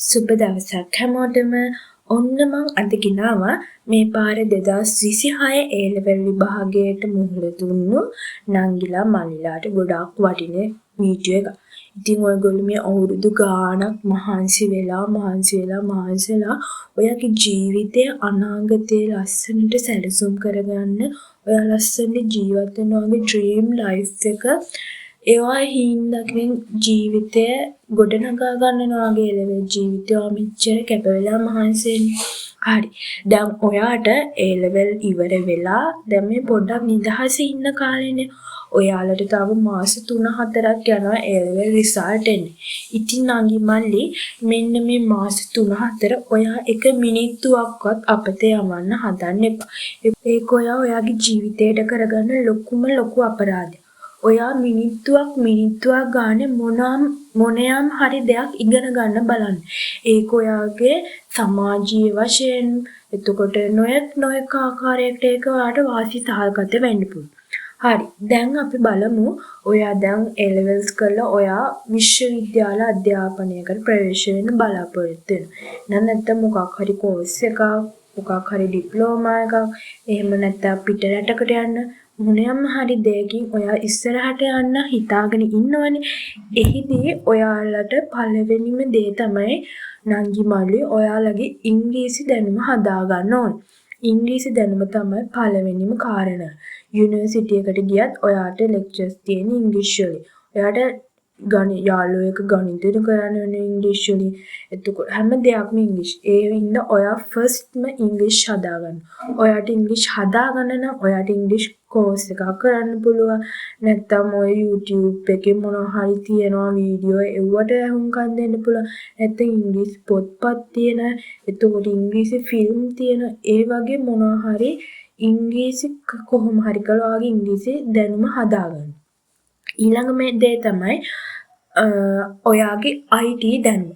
සුබ දවසක් හැමෝටම. ඔන්න මං අද ගෙනාවා මේ පාර 2026 A-level විභාගයට මුහුණ දුන්නු නංගිලා මල්ලිලාට ගොඩාක් වටින වීඩියෝ එකක්. ඉතින් ඔයගොල්ලෝ මේ අවුරුදු ගාණක් මහන්සි වෙලා ඔයාගේ ජීවිතය අනාගතයේ ලස්සනට සැලසුම් කරගන්න, ඔයා ලස්සනට ජීවත් වෙන ඔයාගේ ඩ්‍රීම් ලයිෆ් එක ඒවා හින්දාකින් ජීවිතය ගොඩනගා ගන්නවා වගේ ලෙවල් ජීවිතය මෙච්චර කැප වෙලා මහන්සි වෙන්නේ. හරි. දැන් ඔයාට A level ඉවර වෙලා දැන් මේ පොඩ්ඩක් නිදහසේ ඉන්න කාලේනේ. ඔයාලට තව මාස 3-4ක් යනවා A level result එන්නේ. ඉතින් නංගි මල්ලි මෙන්න මේ මාස 3-4 ඔයා එක මිනිත්තුවක්වත් අපත යවන්න හදන්න එපා. ඒක ඔයාගේ ජීවිතයට කරගන්න ලොකු අපරාධයක්. ඔයා මිනිත්තුවක් ගානේ මොනෑම් හරි දෙයක් ඉගෙන ගන්න බලන්න. ඒක ඔයාගේ සමාජීය වශයෙන් එතකොට නොයෙක් ආකාරයකට ඒක ඔයාට වාසි සහගත වෙන්න පුළුවන්. හරි. දැන් අපි බලමු ඔයා දැන් A levels කරලා ඔයා විශ්වවිද්‍යාල අධ්‍යාපනයකට ප්‍රවේශ වෙන්න බලාපොරොත්තු වෙනවා. නැත්නම් මොකක් හරි කෝස් එකක්, මොකක් හරි ඩිප්ලෝමා එකක්, එහෙම නැත්නම් පිට රටකට යන්න මොනෑම හරි දෙයකින් ඔයා ඉස්සරහට යන්න හිතාගෙන ඉන්නවනේ. එහිදී ඔයාලට පළවෙනිම දේ තමයි නංගි මල්ලි ඔයාලගේ ඉංග්‍රීසි දැනුම හදාගන්න ඕන. ඉංග්‍රීසි දැනුම තමයි පළවෙනිම කාරණා. යුනිවර්සිටි එකට ගියත් ඔයාට ලෙක්චර්ස් තියෙන ඉංග්‍රීසි වලින්. ඔයාට යාළුවෙක් ගණිතය කරන්න වෙන ඉංග්‍රීසි වලින්. එතකොට හැම දෙයක්ම ඉංග්‍රීසි. ඒ හින්දා ඔයා ෆස්ට්ම ඉංග්‍රීසි හදාගන්න. ඔයාට ඉංග්‍රීසි හදාගන්න නම් ඔයාට ඉංග්‍රීසි කෝස් එකක් කරන්න පුළුවන්. නැත්නම් ඔය YouTube එකේ මොනවා හරි තියෙනවා වීඩියෝ ඒවට අහුම්කම් දෙන්න පුළුවන්. නැත්නම් ඉංග්‍රීසි පොත්පත් තියෙන, එතකොට ඉංග්‍රීසි ෆිල්ම් තියෙන, ඒ වගේ මොනවා හරි ඉංග්‍රීසි කොහොම හරි කළා වගේ ඉංග්‍රීසි දැනුම හදාගන්න. ඊළඟ මේ දේ තමයි ඔයාගේ IT දැනුම.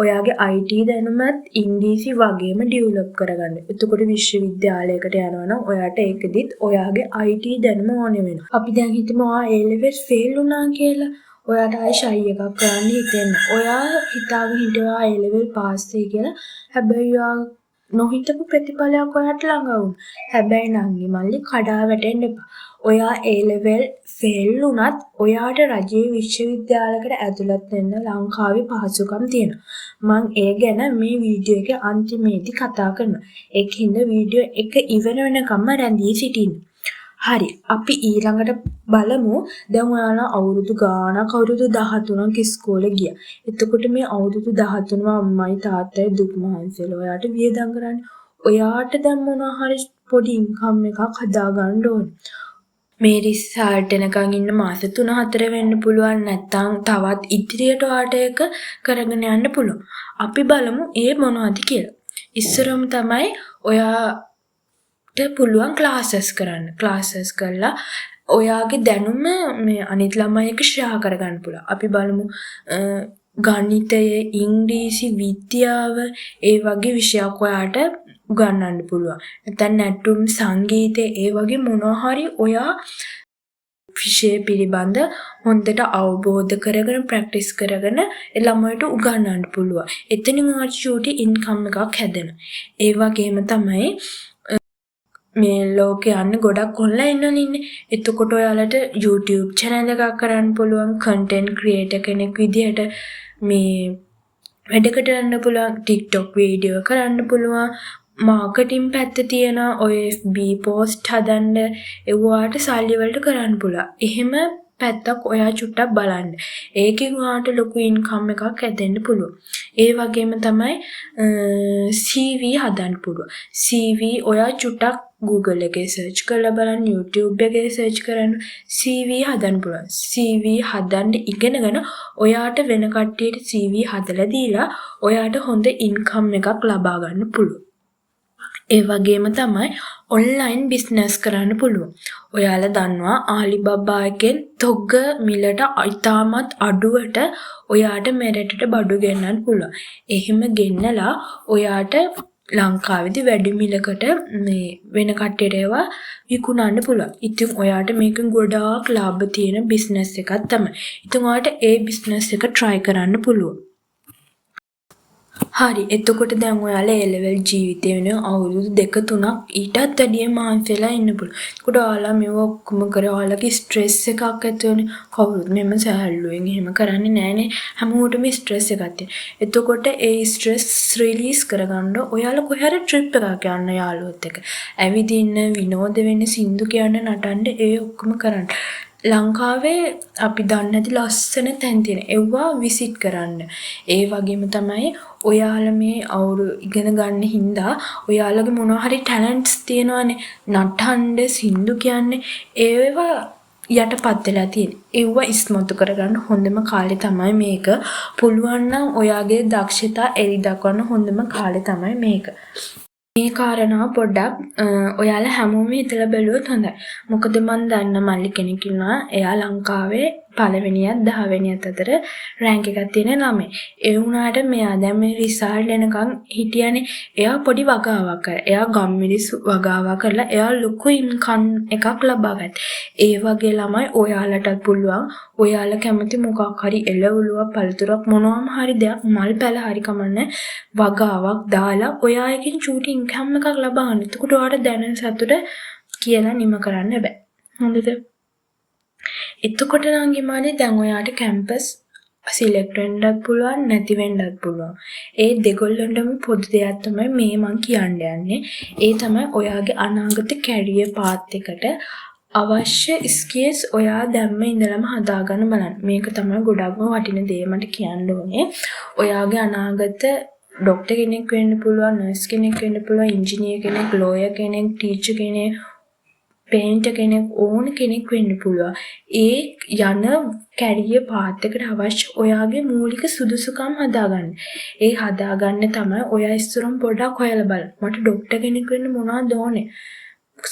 ඔයාගේ IT දැනුමත් ඉංග්‍රීසි වගේම ඩෙවලොප් කරගන්න. එතකොට විශ්වවිද්‍යාලයකට යනවා නම් ඔයාට ඒකෙදිත් ඔයාගේ IT දැනුම ඕනේ වෙනවා. අපි දැන් හිතමු A level fail වුණා කියලා. ඔයාට ආයෙ ෂයි එකක් කරන්න හිතෙන්නේ. ඔයා හිතාගෙන හිටියා A level පාස් වෙයි කියලා. හැබැයි ඔයා නොහිතපු ප්‍රතිඵලයක් ඔයාට ළඟ වුණා. හැබැයි නංගි මල්ලි කඩා වැටෙන්න එපා. ඔයා A level fail වුණත් ඔයාට රජයේ විශ්වවිද්‍යාලයකට ඇතුළත් වෙන්න ලංකාවේ පහසුකම් තියෙනවා. මම ඒ ගැන මේ වීඩියෝ එකේ අන්තිමේදී කතා කරනවා. ඒකින්ද වීඩියෝ එක ඉවර වෙනකම්ම රැඳී සිටින්න. හරි. අපි ඊළඟට බලමු දැන් ඔයාලා අවුරුදු ගාණක් අවුරුදු 13ක් ඉස්කෝලේ ගියා. එතකොට මේ අවුරුදු 13ම අම්මයි තාත්තයි දුක් මහන්සියලා ඔයාට වියදම් කරන්නේ. ඔයාට දැන් මොනවා හරි පොඩි ඉන්කම් එකක් හදාගන්න ඕනේ. මේ රිසල්ට් එනකන් ඉන්න මාස 3-4 වෙන්න පුළුවන්. නැත්නම් තවත් ඉදිරියට ඔයාට ඒක කරගෙන යන්න පුළුවන්. අපි බලමු ඒ මොනවද කියලා. ඉස්සරම තමයි ඔයාට පුළුවන් ක්ලාසස් කරන්න. ක්ලාසස් කරලා ඔයාගේ දැනුම මේ අනිත් ළමයි එක්ක ෂෙයා කරගන්න පුළුවන්. අපි බලමු ගණිතය, ඉංග්‍රීසි, විද්‍යාව ඒ වගේ විෂයක් ඔයාට උගන්වන්න පුළුවන්. නැත්නම් නැටුම්, සංගීතය ඒ වගේ මොනවා හරි ඔයා විෂය පිළිබඳ හොඳට අවබෝධ කරගෙන ප්‍රැක්ටිස් කරගෙන ඒ ළමයට උගන්වන්න පුළුවන්. එතනින් ඔයාට චූටි ඉන්කම් එකක් හැදෙනවා. ඒ වගේම තමයි මේ ලෝකේ යන්න ගොඩක් ඔන්ලයින් වල ඉන්නේ. එතකොට ඔයාලට YouTube channel එකක් කරන්න පුළුවන්. content creator කෙනෙක් විදිහට මේ වැඩකට යන්න පුළුවන්. TikTok වීඩියෝ කරන්න පුළුවන්. මාකටිං පැත්ත තියෙනවා. ඔය FB post හදන්න ඒවට සල්ලි වලට කරන්න පුළුවන්. එහෙම පැත්තක් ඔයා චුට්ටක් බලන්න. ඒකෙන් ඔයාට ලොකු ඉන්කම් එකක් හැදෙන්න පුළුවන්. ඒ වගේම තමයි CV හදන්න පුළුවන්. CV ඔයා චුට්ටක් Google එකේ search කරලා බලන්න, YouTube එකේ search කරන්න CV හදන්න පුළුවන්. CV හදන්න ඉගෙනගෙන ඔයාට වෙන කට්ටියට CV හදලා දීලා ඔයාට හොඳ ඉන්කම් එකක් ලබා ගන්න පුළුවන්. ඒ වගේම තමයි ඔන්ලයින් බිස්නස් කරන්න පුළුවන්. ඔයාලා දන්නවා Alibaba එකෙන් තොග මිලට ඉතාමත් අඩුවට ඔයාට මෙරටට බඩු ගෙන්නන්න පුළුවන්. එහෙම ගෙන්නලා ඔයාට ලංකාවේදී වැඩි මිලකට මේ වෙන කට්ටියට ඒවා විකුණන්න පුළුවන්. ඉතින් ඔයාට මේකෙන් ගොඩාක් ලාභ තියෙන බිස්නස් එකක් තමයි. ඉතින් ඔයාට ඒ බිස්නස් එක try කරන්න පුළුවන්. හරි. එතකොට දැන් ඔයාලා A level ජීවිතේ වෙන අවුරුදු 2-3ක් ඊටත් වැඩිය මහන්සි වෙලා ඉන්න පුළුවන්. ඒකට ඔයාලා මේව ඔක්කොම කරලා ඔයාලගේ ස්ට්‍රෙස් එකක් ඇති වෙන්නේ. කවුරුත් මෙහෙම සැහැල්ලුවෙන් එහෙම කරන්නේ නැහනේ. හැමෝටම ස්ට්‍රෙස් එකක් තියෙනවා. එතකොට ඒ ස්ට්‍රෙස් රිලීස් කරගන්න ඔයාලා කොහේ හරි ට්‍රිප් එකක් යන්න යාළුවොත් එක්ක. ඇවිදින්න, විනෝද වෙන්න, සින්දු කියන්න, නටන්න ඒ ඔක්කොම කරන්න. ලංකාවේ අපි දන්නේ නැති ලස්සන තැන් තියෙන. ඒවා විසිට් කරන්න. ඒ වගේම තමයි ඔයාලා මේ ඉගෙන ගන්න හින්දා ඔයාලගේ මොනවා හරි ටැලන්ට්ස් තියෙනවානේ. නටන්න, සින්දු කියන්නේ ඒවා යටපත් වෙලා තියෙන. ඒවා ඉස්මතු කරගන්න හොඳම කාලේ තමයි මේක. පුළුවන් නම් ඔයාගේ දක්ෂතා එලි දක්වන්න හොඳම කාලේ තමයි මේක. මේ කාරණාව පොඩ්ඩක් ඔයාලා හැමෝම හිතලා බැලුවොත් හොඳයි. මොකද මම දන්න මල්ලි කෙනෙක් ඉන්නවා. එයා ලංකාවේ පළවෙනියත් 10 වෙනියත් අතර රෑන්ක් එකක් තියෙන ළමයි. ඒ වුණාට මෙයා දැන් මේ රිසල්ට් එනකන් හිටියනේ. එයා පොඩි වගාවක් කරා. එයා ගම්මිරිස් වගාවක් කරලා එයා ලොකු ඉන්කම් එකක් ලබා ගත්තා. ඒ වගේ ළමයි ඔයාලටත් පුළුවන්. ඔයාලා කැමති මොකක් හරි එළවලුවක් පළතුරක් මොනවාම හරි දෙයක් මල් පැල හරි කමන්නේ වගාවක් දාලා ඔයාලකින් චූටි ඉන්කම් එකක් ලබා ගන්න. එතකොට ඔයාලට දැනෙන සතුට කියලා නිම කරන්න බෑ. හොඳද? එතකොට නම් ඉමානේ දැන් ඔයාට කැම්පස් සිලෙක්ට් වෙන්නත් පුළුවන් නැති වෙන්නත් පුළුවන්. ඒ දෙගොල්ලන්ටම පොදු දෙයක් තමයි මේ මං කියන්න යන්නේ. ඒ තමයි ඔයාගේ අනාගත කැරියර් පාත් එකට අවශ්‍ය ස්කිල්ස් ඔයා දැම්ම ඉඳලම හදාගන්න බලන්න. මේක තමයි ගොඩක්ම වටින දේ මට කියන්න ඕනේ. ඔයාගේ අනාගත ඩොක්ටර් කෙනෙක් වෙන්න පුළුවන්, නර්ස් කෙනෙක් වෙන්න පුළුවන්, ඉංජිනේර් කෙනෙක්, ලෝයර් කෙනෙක්, ටීචර් කෙනෙක්, පේන්ටර් කෙනෙක් ඕන කෙනෙක් වෙන්න පුළුවන්. ඒ යන කැරියර් පාත් එකට අවශ්‍ය ඔයාගේ මූලික සුදුසුකම් හදාගන්න. ඒ හදාගන්න තමයි ඔයා ඉස්සරම් පොඩ්ඩක් හොයලා බලන්න. මට ඩොක්ටර් කෙනෙක් වෙන්න මොනවද ඕනේ?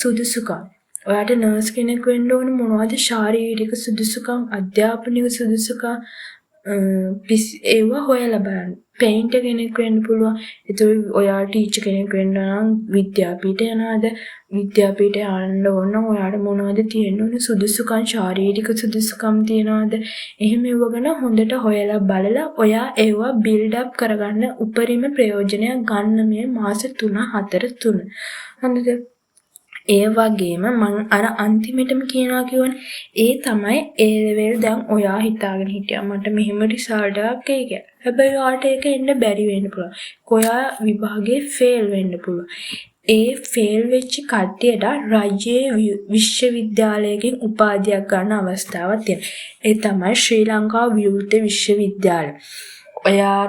සුදුසුකම්. ඔයාට නර්ස් කෙනෙක් වෙන්න ඕනේ මොනවද ශාරීරික සුදුසුකම්, අධ්‍යාපනික සුදුසුකම් ඒවා හොයලා බලන්න. පේන්ටර් කෙනෙක් වෙන්න පුළුවන්. ඒතකොට ඔයා ටීචර් කෙනෙක් වෙන්න නම් විද්‍යාපීඨ යනවාද? විද්‍යාපීඨ යන්න ඕන නම් ඔයාට මොනවද තියෙන්න ඕනේ? සුදුසුකම්, ශාරීරික සුදුසුකම් තියනවාද? එහෙම ඒව ගැන හොඳට හොයලා බලලා ඔයා ඒවා බිල්ඩ් අප් කරගන්න උපරිම ප්‍රයෝජනයක් ගන්න මේ මාස 3-4 තුන. හොඳද? ඒ වගේම මම අර අන්තිමටම කියනවා කියවනේ ඒ තමයි A level දැන් ඔයා හිතාගෙන හිටියා මට මෙහෙම රිසල්ට් එකක් එයි කියලා. හැබැයි ඔයාට ඒක එන්න බැරි වෙන්න පුළුවන්. ඔයා විභාගේ ෆේල් වෙන්න පුළුවන්. ඒ ෆේල් වෙච්ච කට්ටියට රාජ්‍ය විශ්වවිද්‍යාලයකින් උපාධියක් ගන්න අවස්ථාවක් තියෙනවා. ඒ තමයි ශ්‍රී ලංකා විවෘත විශ්වවිද්‍යාලය. ඔයා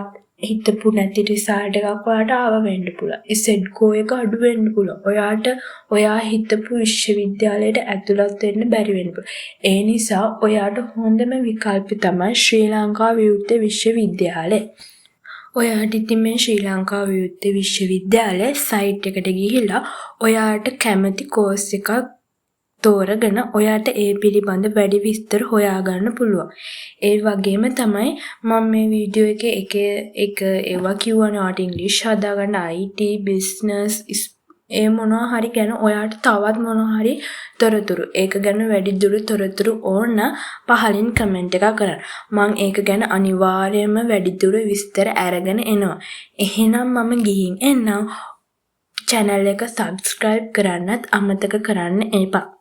හිතපු නැති රිසල්ට් එකක් ඔයාට ආව වෙන්න පුළුවන්. ඉසෙඩ්කෝ එක අඩු වෙන්න පුළුවන්. ඔයාට ඔයා හිතපු විශ්වවිද්‍යාලයට ඇතුළත් වෙන්න බැරි වෙන්න පුළුවන්. ඒ නිසා ඔයාට හොඳම විකල්පය තමයි ශ්‍රී ලංකා විවෘත විශ්වවිද්‍යාලය. ඔයාට ඉතින් මේ ශ්‍රී ලංකා විවෘත විශ්වවිද්‍යාලයේ සයිට් එකට ගිහිල්ලා ඔයාට කැමති කෝස් එකක් තෝරගෙන ඔයාට ඒ පිළිබඳ වැඩි විස්තර හොයාගන්න පුළුවන්. ඒ වගේම තමයි මම මේ වීඩියෝ එකේ එක ඒවා කියවනේ ඔයාට ඉංග්‍රීසි හදාගන්න IT බිස්නස් ඒ මොනවා හරි ගැන ඔයාට තවත් මොනවා හරි තොරතුරු ඒක ගැන වැඩිදුර තොරතුරු ඕන පහලින් කමෙන්ට් එකක් කරන්න. මම ඒක ගැන අනිවාර්යයෙන්ම වැඩිදුර විස්තර අරගෙන එනවා. එහෙනම් මම ගිහින් එන්නම්. channel එක subscribe කරන්නත් අමතක කරන්න එපා.